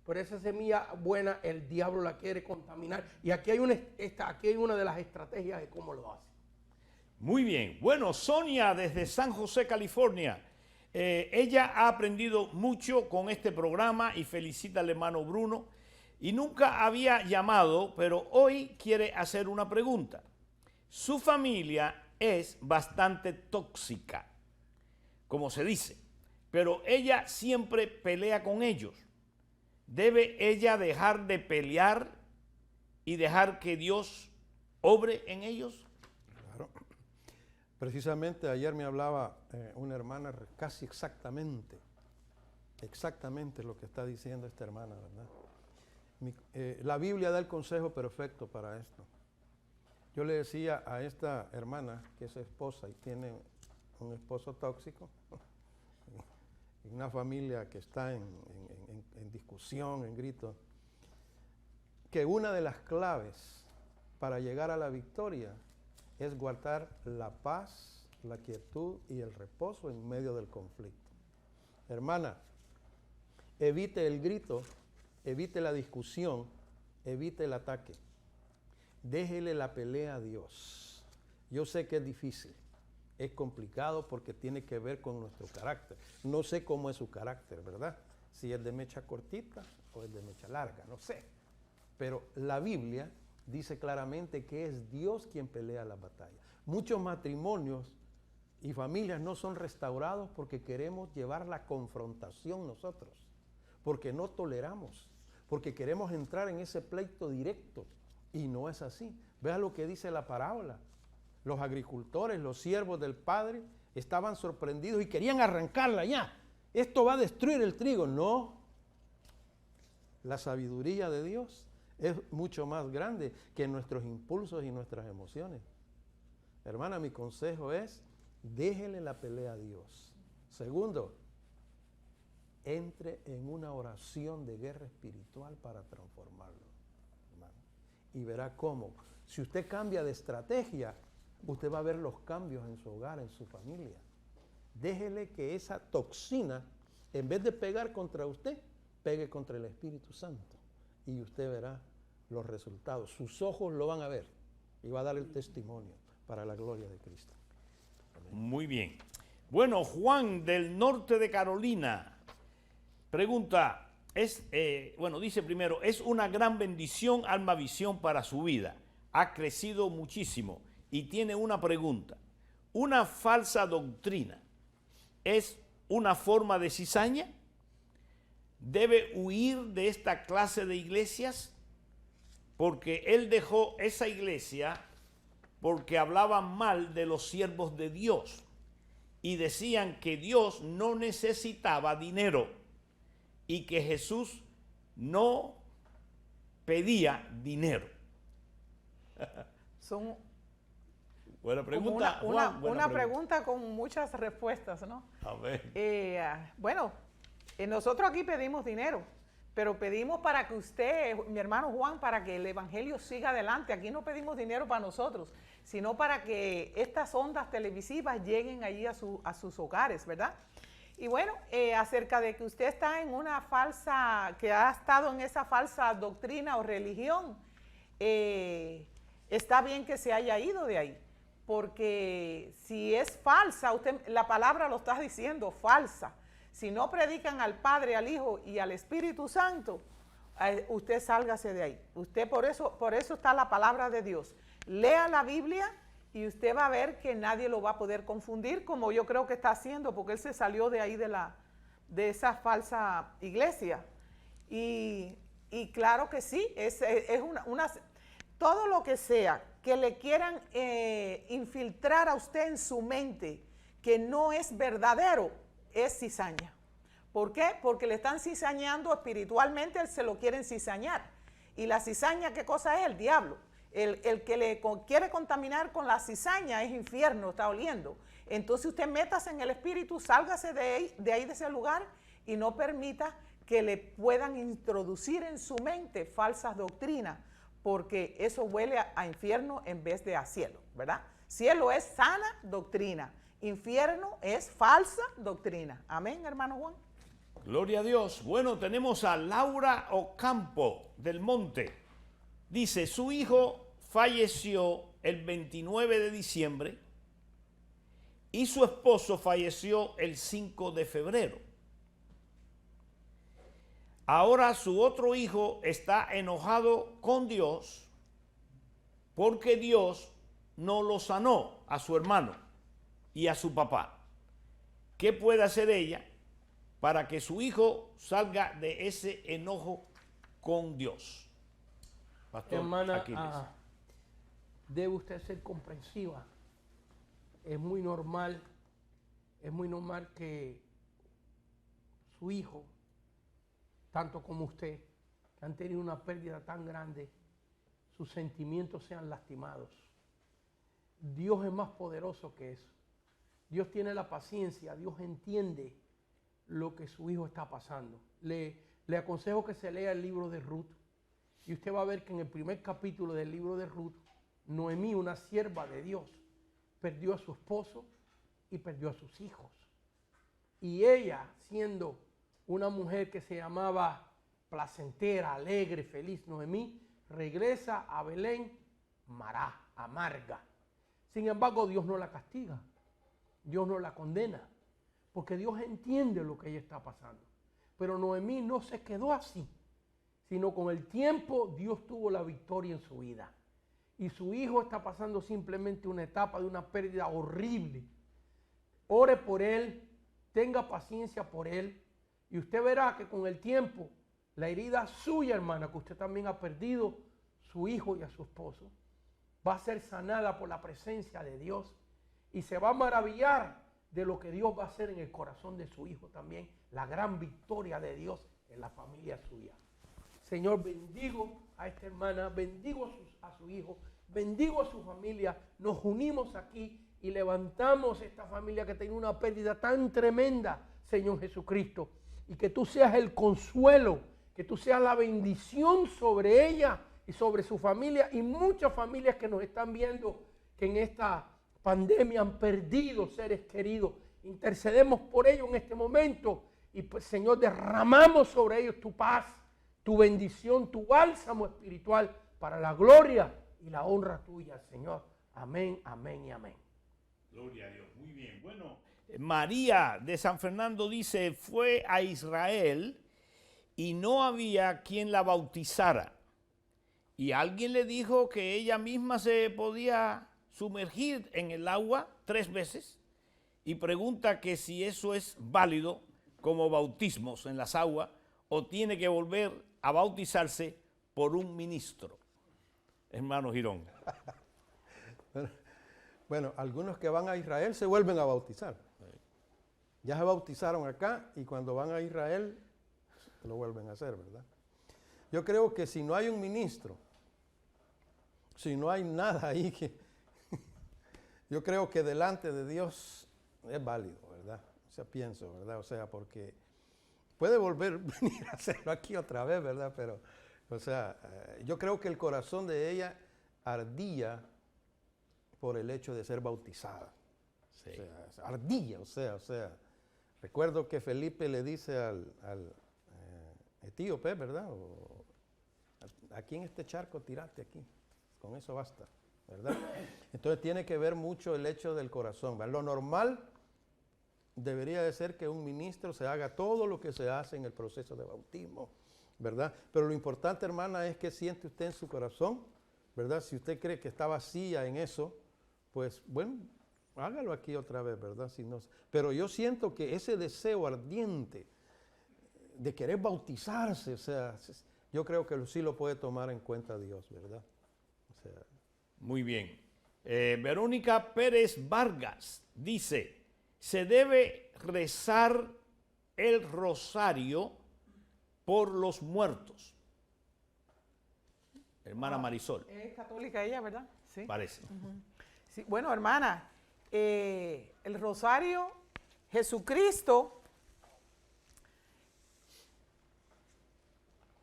Pero esa semilla buena el diablo la quiere contaminar. Y aquí hay una de las estrategias de cómo lo hace. Muy bien. Bueno, Sonia desde San José, California. Ella ha aprendido mucho con este programa y felicita al hermano Bruno. Y nunca había llamado, pero hoy quiere hacer una pregunta. Su familia es bastante tóxica, como se dice, pero ella siempre pelea con ellos. ¿Debe ella dejar de pelear y dejar que Dios obre en ellos? Claro. Precisamente ayer me hablaba una hermana casi exactamente lo que está diciendo esta hermana, ¿verdad? La Biblia da el consejo perfecto para esto. Yo le decía a esta hermana que es esposa y tiene un esposo tóxico, una familia que está en discusión, en gritos, que una de las claves para llegar a la victoria es guardar la paz, la quietud y el reposo en medio del conflicto. Hermana, evite el grito, evite la discusión, evite el ataque. Déjele la pelea a Dios. Yo sé que es difícil, es complicado porque tiene que ver con nuestro carácter. No sé cómo es su carácter, ¿verdad? Si es de mecha cortita o es de mecha larga, no sé. Pero la Biblia dice claramente que es Dios quien pelea la batalla. Muchos matrimonios y familias no son restaurados porque queremos llevar la confrontación nosotros, porque no toleramos, porque queremos entrar en ese pleito directo y no es así. Vea lo que dice la parábola. Los agricultores, los siervos del padre estaban sorprendidos y querían arrancarla ya. Esto va a destruir el trigo. No, la sabiduría de Dios es mucho más grande que nuestros impulsos y nuestras emociones. Hermana, mi consejo es, déjele la pelea a Dios. Segundo, entre en una oración de guerra espiritual para transformarlo, hermano. Y verá cómo. Si usted cambia de estrategia, usted va a ver los cambios en su hogar, en su familia. Déjele que esa toxina, en vez de pegar contra usted, pegue contra el Espíritu Santo. Y usted verá los resultados. Sus ojos lo van a ver y va a dar el testimonio para la gloria de Cristo. Amén. Muy bien. Bueno, Juan del norte de Carolina pregunta, dice primero, es una gran bendición Almavisión para su vida. Ha crecido muchísimo y tiene una pregunta. ¿Una falsa doctrina es una forma de cizaña? ¿Debe huir de esta clase de iglesias? Porque él dejó esa iglesia porque hablaban mal de los siervos de Dios y decían que Dios no necesitaba dinero y que Jesús no pedía dinero. Son Buena pregunta, Juan, una pregunta con muchas respuestas, ¿no? A ver. Nosotros aquí pedimos dinero, pero pedimos para que usted, mi hermano Juan, para que el evangelio siga adelante. Aquí no pedimos dinero para nosotros, sino para que estas ondas televisivas lleguen allí a sus hogares, ¿verdad? Y bueno, acerca de que usted está en una falsa, que ha estado en esa falsa doctrina o religión, está bien que se haya ido de ahí, porque si es falsa, la palabra lo está diciendo, falsa. Si no predican al Padre, al Hijo y al Espíritu Santo, usted sálgase de ahí. Usted por eso está la palabra de Dios. Lea la Biblia y usted va a ver que nadie lo va a poder confundir, como yo creo que está haciendo, porque él se salió de ahí de esa falsa iglesia. Y claro que sí, es todo lo que sea que le quieran infiltrar a usted en su mente, que no es verdadero, es cizaña. ¿Por qué? Porque le están cizañando espiritualmente, se lo quieren cizañar. Y la cizaña, ¿qué cosa es? El diablo. El que le quiere contaminar con la cizaña es infierno, está oliendo. Entonces usted métase en el espíritu, sálgase de ahí de ese lugar y no permita que le puedan introducir en su mente falsas doctrinas, porque eso huele a infierno en vez de a cielo, ¿verdad? Cielo es sana doctrina. Infierno es falsa doctrina. Amén, hermano Juan. Gloria a Dios. Bueno, tenemos a Laura Ocampo del Monte. Dice, su hijo falleció el 29 de diciembre y su esposo falleció el 5 de febrero. Ahora su otro hijo está enojado con Dios porque Dios no lo sanó a su hermano y a su papá. ¿Qué puede hacer ella para que su hijo salga de ese enojo con Dios? Pastor Hermana, Aquiles. debe usted ser comprensiva. Es muy normal que su hijo, tanto como usted, que han tenido una pérdida tan grande, sus sentimientos sean lastimados. Dios es más poderoso que eso. Dios tiene la paciencia, Dios entiende lo que su hijo está pasando. Le aconsejo que se lea el libro de Ruth y usted va a ver que en el primer capítulo del libro de Ruth Noemí, una sierva de Dios, perdió a su esposo y perdió a sus hijos. Y ella, siendo una mujer que se llamaba placentera, alegre, feliz, Noemí, regresa a Belén amarga. Sin embargo, Dios no la castiga, Dios no la condena, porque Dios entiende lo que ella está pasando. Pero Noemí no se quedó así, sino con el tiempo Dios tuvo la victoria en su vida. Y su hijo está pasando simplemente una etapa de una pérdida horrible. Ore por él, tenga paciencia por él, y usted verá que con el tiempo la herida suya, hermana, que usted también ha perdido su hijo y a su esposo, va a ser sanada por la presencia de Dios y se va a maravillar de lo que Dios va a hacer en el corazón de su hijo también, la gran victoria de Dios en la familia suya. Señor, bendigo a esta hermana, bendigo a su hijo, bendigo a su familia. Nos unimos aquí y levantamos esta familia que tiene una pérdida tan tremenda, Señor Jesucristo, y que tú seas el consuelo, que tú seas la bendición sobre ella y sobre su familia y muchas familias que nos están viendo que en esta pandemia han perdido seres queridos. Intercedemos por ellos en este momento y pues, Señor, derramamos sobre ellos tu paz, tu bendición, tu bálsamo espiritual para la gloria y la honra tuya, Señor. Amén, amén y amén. Gloria a Dios, muy bien. Bueno, María de San Fernando dice, fue a Israel y no había quien la bautizara. Y alguien le dijo que ella misma se podía sumergir en el agua 3 veces y pregunta que si eso es válido como bautismos en las aguas o tiene que volver a bautizarse por un ministro. Hermano Girón. Bueno, algunos que van a Israel se vuelven a bautizar. Ya se bautizaron acá y cuando van a Israel lo vuelven a hacer, ¿verdad? Yo creo que si no hay un ministro, si no hay nada ahí yo creo que delante de Dios es válido, ¿verdad? O sea, pienso, ¿verdad? O sea, porque puede volver a venir a hacerlo aquí otra vez, ¿verdad? Pero, o sea, yo creo que el corazón de ella ardía por el hecho de ser bautizada. Sí. O sea, ardía, o sea. Recuerdo que Felipe le dice al etíope, ¿verdad? Aquí en este charco tirate aquí, con eso basta, ¿verdad? Entonces tiene que ver mucho el hecho del corazón, ¿verdad? Lo normal debería de ser que un ministro se haga todo lo que se hace en el proceso de bautismo, ¿verdad? Pero lo importante, hermana, es que siente usted en su corazón, ¿verdad? Si usted cree que está vacía en eso, pues bueno, hágalo aquí otra vez, ¿verdad? Si no, pero yo siento que ese deseo ardiente de querer bautizarse, o sea, yo creo que sí lo puede tomar en cuenta Dios, ¿verdad? O sea, muy bien. Verónica Pérez Vargas dice, se debe rezar el rosario por los muertos. Hermana Marisol. Es católica ella, ¿verdad? Sí. Parece. Sí, bueno, hermana, el rosario, Jesucristo,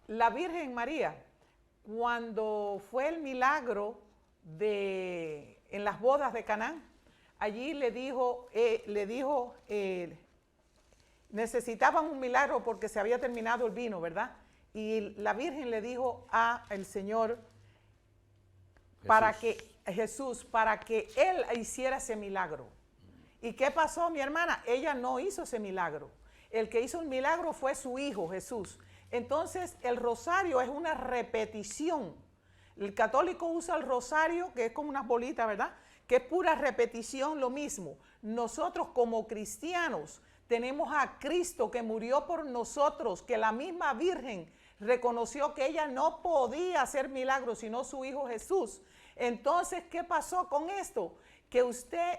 la Virgen María, cuando fue el milagro en las bodas de Canaán, allí le dijo, necesitaban un milagro porque se había terminado el vino, ¿verdad? Y la Virgen le dijo al Señor, para que Él hiciera ese milagro. ¿Y qué pasó, mi hermana? Ella no hizo ese milagro. El que hizo el milagro fue su Hijo, Jesús. Entonces, el rosario es una repetición. El católico usa el rosario, que es como unas bolitas, ¿verdad? Que es pura repetición, lo mismo. Nosotros como cristianos tenemos a Cristo que murió por nosotros, que la misma Virgen reconoció que ella no podía hacer milagros, sino su Hijo Jesús. Entonces, ¿qué pasó con esto? Que usted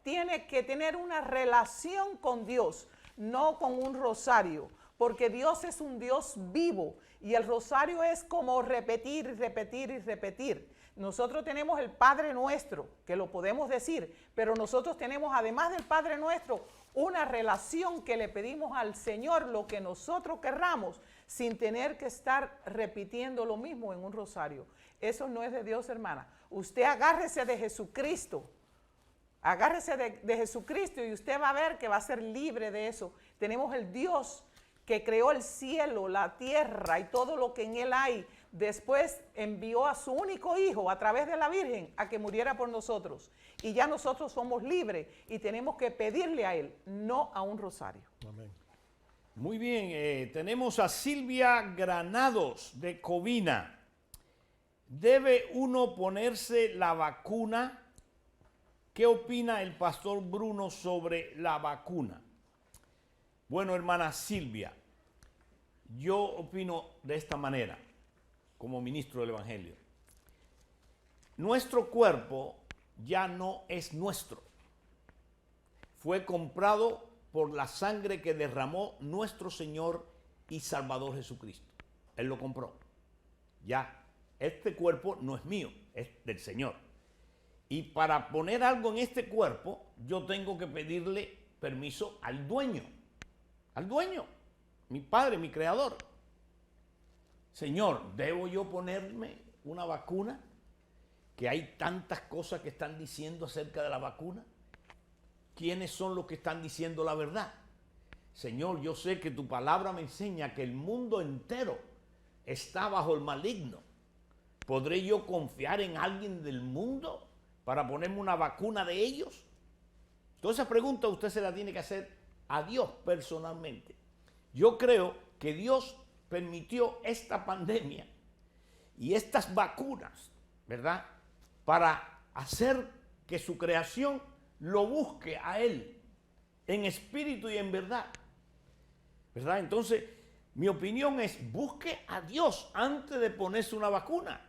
tiene que tener una relación con Dios, no con un rosario, porque Dios es un Dios vivo y el rosario es como repetir y repetir y repetir. Nosotros tenemos el Padre Nuestro, que lo podemos decir, pero nosotros tenemos, además del Padre Nuestro, una relación que le pedimos al Señor lo que nosotros querramos. sin tener que estar repitiendo lo mismo en un rosario. Eso no es de Dios, hermana. Usted agárrese de Jesucristo. Agárrese de Jesucristo y usted va a ver que va a ser libre de eso. Tenemos el Dios que creó el cielo, la tierra y todo lo que en él hay. Después envió a su único hijo a través de la Virgen a que muriera por nosotros. Y ya nosotros somos libres y tenemos que pedirle a él, no a un rosario. Amén. Muy bien, tenemos a Silvia Granados de Covina. ¿Debe uno ponerse la vacuna? ¿Qué opina el pastor Bruno sobre la vacuna? Bueno, hermana Silvia, yo opino de esta manera, como ministro del Evangelio. Nuestro cuerpo ya no es nuestro. Fue comprado por la sangre que derramó nuestro Señor y Salvador Jesucristo. Él lo compró. Ya, este cuerpo no es mío, es del Señor. Y para poner algo en este cuerpo, yo tengo que pedirle permiso al dueño, mi Padre, mi Creador. Señor, ¿debo yo ponerme una vacuna? Que hay tantas cosas que están diciendo acerca de la vacuna. ¿Quiénes son los que están diciendo la verdad? Señor, yo sé que tu palabra me enseña que el mundo entero está bajo el maligno. ¿Podré yo confiar en alguien del mundo para ponerme una vacuna de ellos? Toda esa pregunta usted se la tiene que hacer a Dios personalmente. Yo creo que Dios permitió esta pandemia y estas vacunas, ¿verdad?, para hacer que su creación lo busque a Él en espíritu y en verdad, ¿verdad? Entonces, mi opinión es, busque a Dios antes de ponerse una vacuna.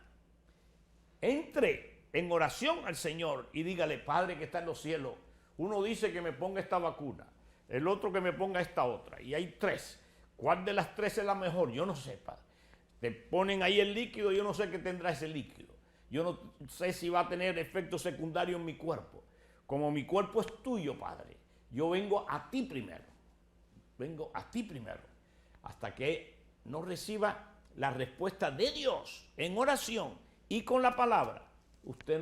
Entre en oración al Señor y dígale, Padre que está en los cielos, uno dice que me ponga esta vacuna, el otro que me ponga esta otra, y hay 3. ¿Cuál de las 3 es la mejor? Yo no sé, Padre. Te ponen ahí el líquido, yo no sé qué tendrá ese líquido. Yo no sé si va a tener efecto secundario en mi cuerpo. Como mi cuerpo es tuyo, Padre, yo vengo a ti primero. Vengo a ti primero. Hasta que no reciba la respuesta de Dios en oración y con la palabra. Usted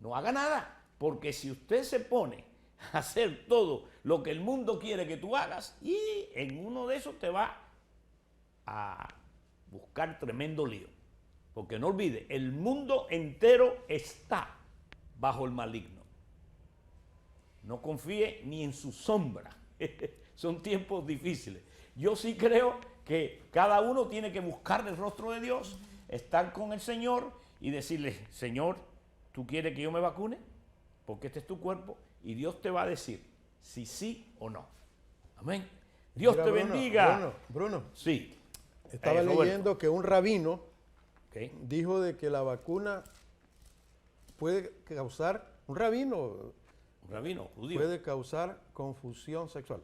no haga nada. Porque si usted se pone a hacer todo lo que el mundo quiere que tú hagas, y en uno de esos te va a buscar tremendo lío. Porque no olvide, el mundo entero está bajo el maligno. No confíe ni en su sombra. Son tiempos difíciles. Yo sí creo que cada uno tiene que buscar el rostro de Dios, estar con el Señor y decirle, Señor, ¿tú quieres que yo me vacune? Porque este es tu cuerpo y Dios te va a decir si sí o no. Amén. Dios Mira, te bendiga. Bruno, Sí. estaba Roberto. leyendo que un rabino Okay. dijo de que la vacuna puede causar, un rabino Un rabino judío. puede causar confusión sexual.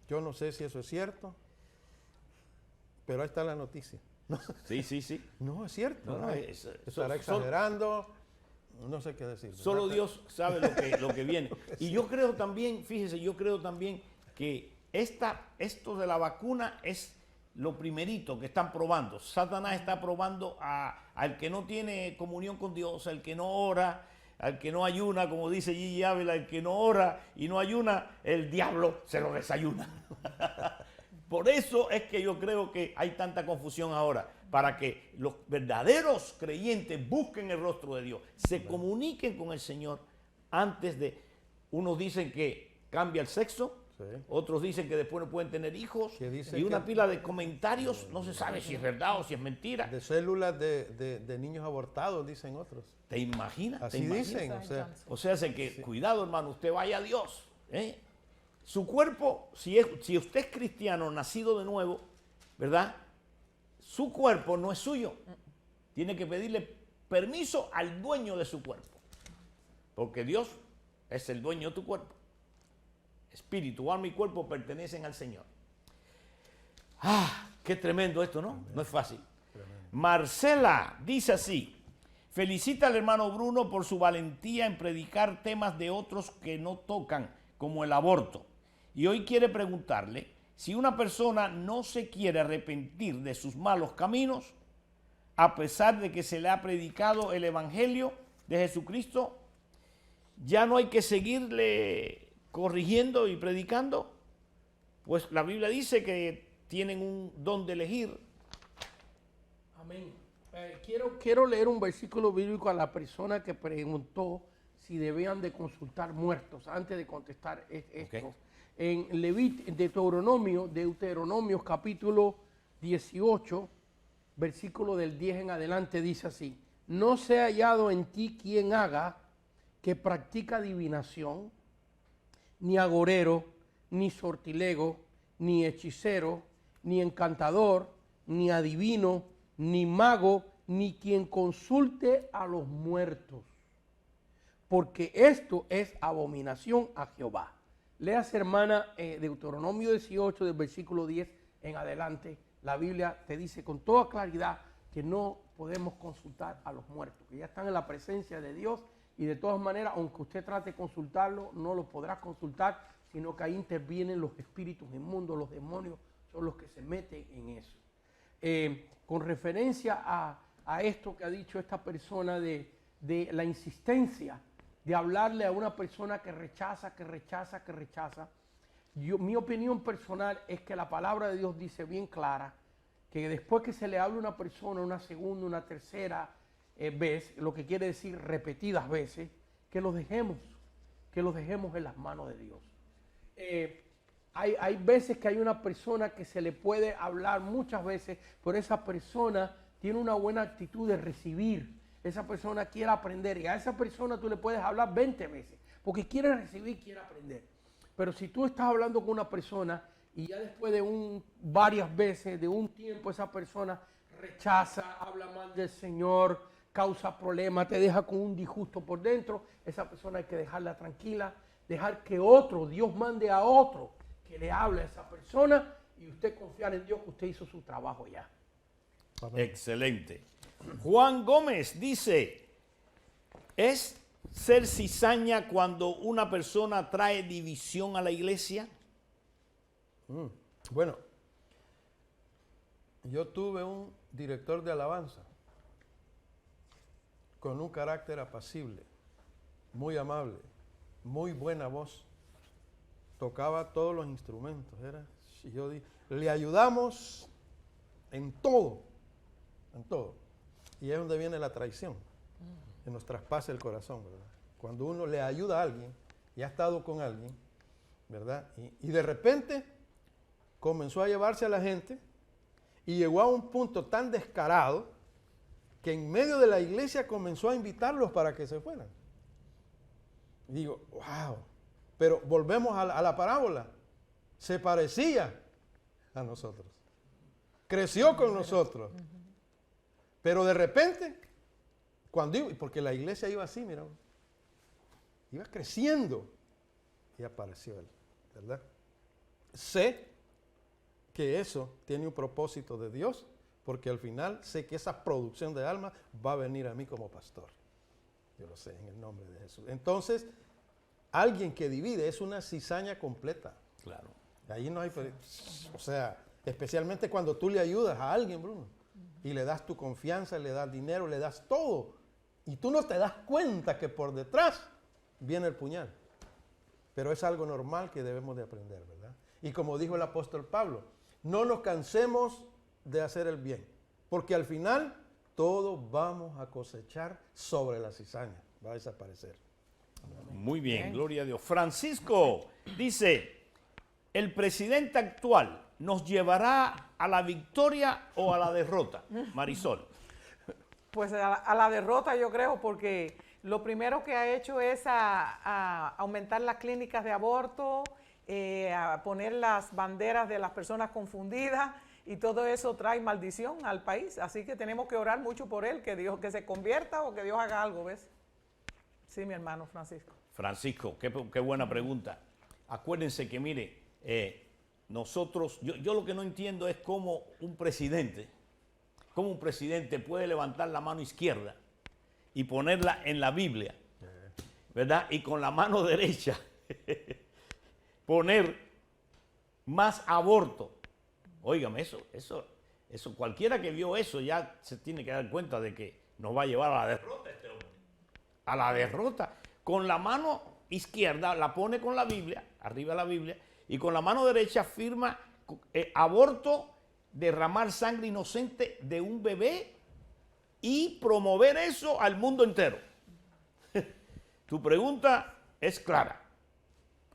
Yo no sé si eso es cierto, pero ahí está la noticia. Sí. No, es cierto. No, ¿no? Estará exagerando, no sé qué decir. Solo ¿verdad? Dios sabe lo que viene. Y yo creo también, fíjese, que esto de la vacuna es lo primerito que están probando. Satanás está probando al que no tiene comunión con Dios, al que no ora, al que no ayuna, como dice Gigi Ávila, el que no ora y no ayuna, el diablo se lo desayuna. Por eso es que yo creo que hay tanta confusión ahora, para que los verdaderos creyentes busquen el rostro de Dios, se comuniquen con el Señor antes de, unos dicen que cambia el sexo, Sí. otros dicen que después no pueden tener hijos, Que dice y una que- pila de comentarios, no se sabe si es verdad o si es mentira. De células de niños abortados, dicen otros. ¿Te imaginas? ¿Te Así imaginas? dicen, o sea, O sea, cuidado, hermano, usted vaya a Dios. Su cuerpo, si usted es cristiano, nacido de nuevo, ¿verdad? Su cuerpo no es suyo. Tiene que pedirle permiso al dueño de su cuerpo. Porque Dios es el dueño de tu cuerpo. Espíritu, alma y cuerpo pertenecen al Señor. Qué tremendo esto, ¿no? No es fácil. Marcela dice así: felicita al hermano Bruno por su valentía en predicar temas de otros que no tocan, como el aborto. Y hoy quiere preguntarle si una persona no se quiere arrepentir de sus malos caminos, a pesar de que se le ha predicado el Evangelio de Jesucristo, ya no hay que seguirle corrigiendo y predicando. Pues la Biblia dice que tienen un don de elegir. Amén. Quiero leer un versículo bíblico a la persona que preguntó si debían de consultar muertos antes de contestar esto. Ok. En Deuteronomio capítulo 18, versículo del 10 en adelante dice así: no sea hallado en ti quien haga que practica adivinación, ni agorero, ni sortilego, ni hechicero, ni encantador, ni adivino, ni mago, ni quien consulte a los muertos, porque esto es abominación a Jehová. Leas, hermana, Deuteronomio 18, del versículo 10 en adelante. La Biblia te dice con toda claridad que no podemos consultar a los muertos, que ya están en la presencia de Dios, y de todas maneras, aunque usted trate de consultarlo, no lo podrá consultar, sino que ahí intervienen los espíritus inmundos, los demonios son los que se meten en eso. Con referencia a esto que ha dicho esta persona de la insistencia de hablarle a una persona que rechaza, mi opinión personal es que la palabra de Dios dice bien clara que después que se le hable a una persona una segunda, una tercera vez, lo que quiere decir repetidas veces, que los dejemos en las manos de Dios. Hay veces que hay una persona que se le puede hablar muchas veces, pero esa persona tiene una buena actitud de recibir. Esa persona quiere aprender, y a esa persona tú le puedes hablar 20 veces, porque quiere recibir, quiere aprender. Pero si tú estás hablando con una persona y ya después de varias veces, de un tiempo, esa persona rechaza, habla mal del Señor, causa problemas, te deja con un disgusto por dentro, esa persona hay que dejarla tranquila, dejar que Dios mande a otro que le hable a esa persona, y usted confiar en Dios que usted hizo su trabajo ya. Excelente. Juan Gómez dice, ¿es ser cizaña cuando una persona trae división a la iglesia? Bueno, yo tuve un director de alabanza con un carácter apacible, muy amable, muy buena voz, tocaba todos los instrumentos, le ayudamos en todo, y es donde viene la traición, que nos traspasa el corazón, ¿verdad? Cuando uno le ayuda a alguien y ha estado con alguien, ¿verdad? Y de repente comenzó a llevarse a la gente y llegó a un punto tan descarado que en medio de la iglesia comenzó a invitarlos para que se fueran. Y digo, wow, pero volvemos a la parábola, se parecía a nosotros, creció con nosotros, pero de repente, porque la iglesia iba así, mira, iba creciendo y apareció él, ¿verdad? Sé que eso tiene un propósito de Dios, porque al final sé que esa producción de alma va a venir a mí como pastor. Yo lo sé, en el nombre de Jesús. Entonces, alguien que divide es una cizaña completa. Claro. Ahí no hay, o sea, especialmente cuando tú le ayudas a alguien, Bruno, y le das tu confianza, le das dinero, le das todo, y tú no te das cuenta que por detrás viene el puñal. Pero es algo normal que debemos de aprender, ¿verdad? Y como dijo el apóstol Pablo, no nos cansemos de hacer el bien, porque al final todos vamos a cosechar sobre la cizaña, va a desaparecer. Muy bien, gloria a Dios. Francisco dice, ¿el presidente actual nos llevará a la victoria o a la derrota? Marisol. Pues a la derrota, yo creo, porque lo primero que ha hecho es a aumentar las clínicas de aborto, a poner las banderas de las personas confundidas, y todo eso trae maldición al país. Así que tenemos que orar mucho por él, que Dios que se convierta o que Dios haga algo, ¿ves? Sí, mi hermano Francisco. Francisco, qué buena pregunta. Acuérdense que, mire, nosotros, yo lo que no entiendo es cómo un presidente puede levantar la mano izquierda y ponerla en la Biblia, ¿verdad? Y con la mano derecha poner más aborto. Óigame, eso, cualquiera que vio eso ya se tiene que dar cuenta de que nos va a llevar a la derrota este hombre. A la derrota. Con la mano izquierda la pone con la Biblia, arriba de la Biblia, y con la mano derecha firma aborto, derramar sangre inocente de un bebé y promover eso al mundo entero. Tu pregunta es clara.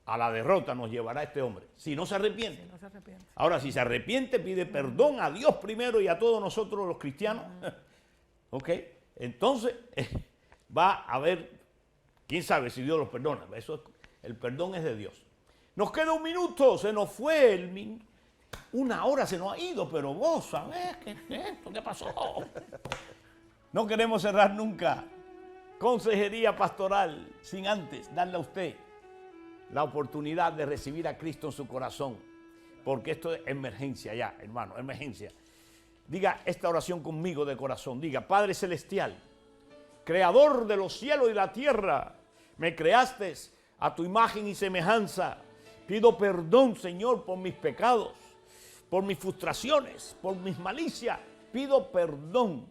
A la derrota nos llevará este hombre, si no se arrepiente. Si no se arrepiente. Ahora, si se arrepiente, pide perdón a Dios primero y a todos nosotros los cristianos. ¿Ok? Entonces, va a haber, quién sabe si Dios los perdona. El perdón es de Dios. Nos queda un minuto, se nos fue una hora se nos ha ido, pero vos sabés qué es esto, qué pasó. No queremos cerrar nunca consejería pastoral sin antes darle a usted la oportunidad de recibir a Cristo en su corazón, porque esto es emergencia ya, hermano, emergencia. Diga esta oración conmigo de corazón, diga: Padre Celestial, Creador de los cielos y la tierra, me creaste a tu imagen y semejanza. Pido perdón, Señor, por mis pecados, por mis frustraciones, por mis malicias. Pido perdón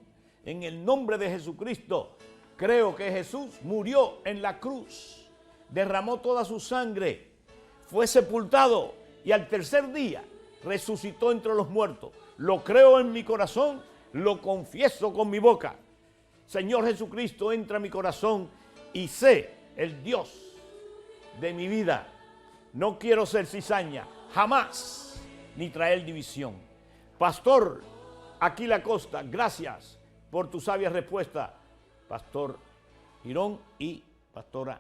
en el nombre de Jesucristo. Creo que Jesús murió en la cruz, derramó toda su sangre, fue sepultado y al tercer día resucitó entre los muertos. Lo creo en mi corazón, lo confieso con mi boca. Señor Jesucristo, entra a mi corazón y sé el Dios de mi vida. No quiero ser cizaña, jamás, ni traer división. Pastor Aquila Costa, gracias por tu sabia respuesta. Pastor Girón y Pastora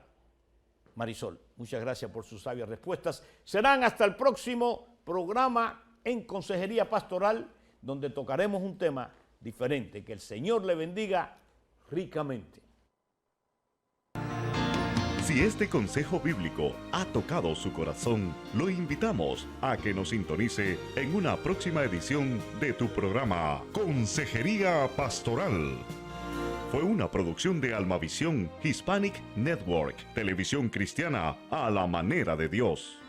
Marisol, muchas gracias por sus sabias respuestas. Serán hasta el próximo programa en Consejería Pastoral, donde tocaremos un tema diferente. Que el Señor le bendiga ricamente. Si este consejo bíblico ha tocado su corazón, lo invitamos a que nos sintonice en una próxima edición de tu programa Consejería Pastoral. Fue una producción de Almavisión Hispanic Network, televisión cristiana a la manera de Dios.